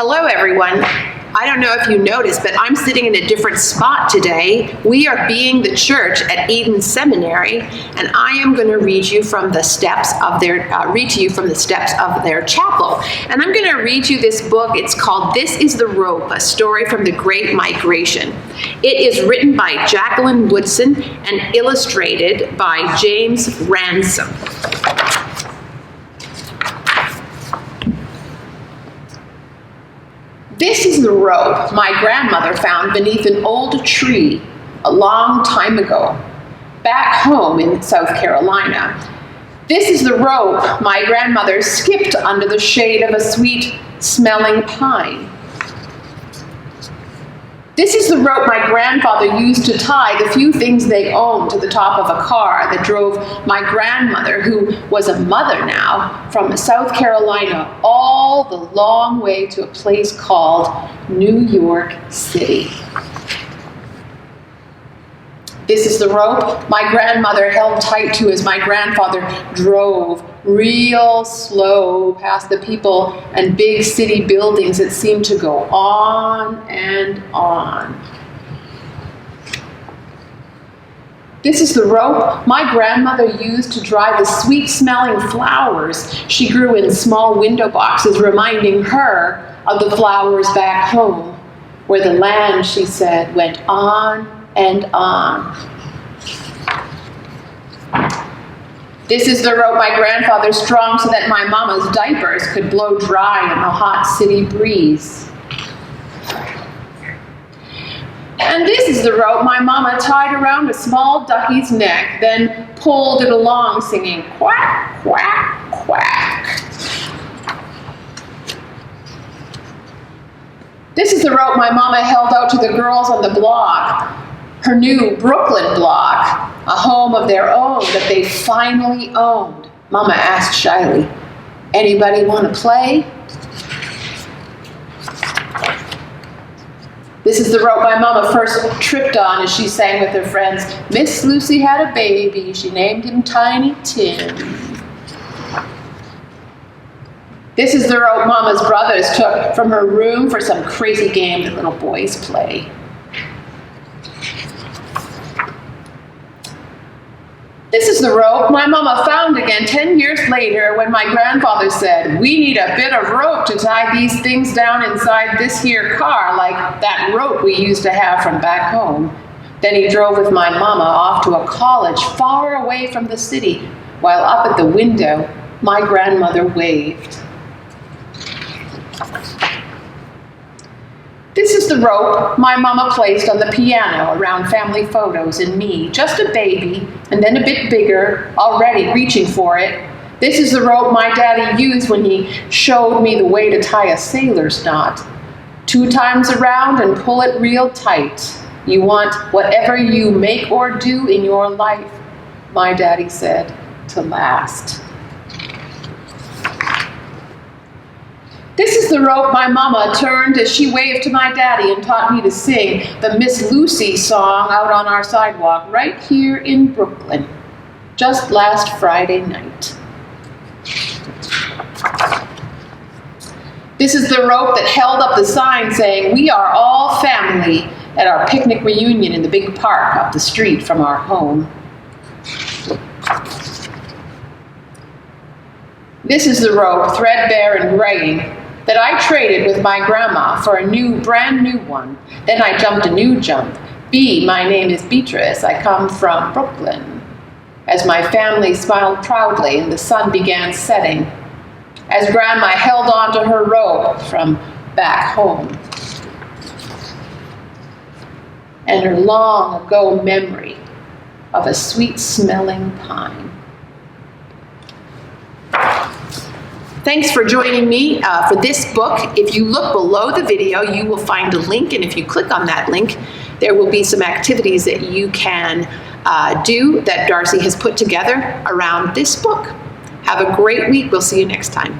Hello, everyone. I don't know if you noticed, but I'm sitting in a different spot today. We are being the church at Eden Seminary, and I am going to read to you from the steps of their chapel. And I'm going to read you this book. It's called "This Is the Rope: A Story from the Great Migration." It is written by Jacqueline Woodson and illustrated by James Ransom. This is the rope my grandmother found beneath an old tree a long time ago, back home in South Carolina. This is the rope my grandmother skipped under the shade of a sweet-smelling pine. This is the rope my grandfather used to tie the few things they owned to the top of a car that drove my grandmother, who was a mother now, from South Carolina all the long way to a place called New York City. This is the rope my grandmother held tight to as my grandfather drove real slow past the people and big city buildings that seemed to go on and on. This is the rope my grandmother used to dry the sweet-smelling flowers she grew in small window boxes, reminding her of the flowers back home, where the land, she said, went on and on. This is the rope my grandfather strung so that my mama's diapers could blow dry in the hot city breeze. And this is the rope my mama tied around a small ducky's neck, then pulled it along singing quack, quack, quack. This is the rope my mama held out to the girls on the block, her new Brooklyn block, a home of their own that they finally owned. Mama asked shyly, "Anybody want to play?" This is the rope my mama first tripped on as she sang with her friends. Miss Lucy had a baby. She named him Tiny Tim. This is the rope Mama's brothers took from her room for some crazy game that little boys play. This is the rope my mama found again 10 years later when my grandfather said, "We need a bit of rope to tie these things down inside this here car, like that rope we used to have from back home." Then he drove with my mama off to a college far away from the city, while up at the window, my grandmother waved. This is the rope my mama placed on the piano around family photos and me, just a baby, and then a bit bigger, already reaching for it. This is the rope my daddy used when he showed me the way to tie a sailor's knot. 2 times around and pull it real tight. You want whatever you make or do in your life, my daddy said, to last. This is the rope my mama turned as she waved to my daddy and taught me to sing the Miss Lucy song out on our sidewalk right here in Brooklyn, just last Friday night. This is the rope that held up the sign saying, "We are all family," at our picnic reunion in the big park up the street from our home. This is the rope, threadbare and graying, that I traded with my grandma for a brand new one. Then I jumped a new jump. My name is Beatrice. I come from Brooklyn. As my family smiled proudly and the sun began setting, as Grandma held on to her rope from back home, and her long ago memory of a sweet-smelling pine. Thanks for joining me for this book. If you look below the video, you will find a link, and if you click on that link, there will be some activities that you can do that Darcy has put together around this book. Have a great week. We'll see you next time.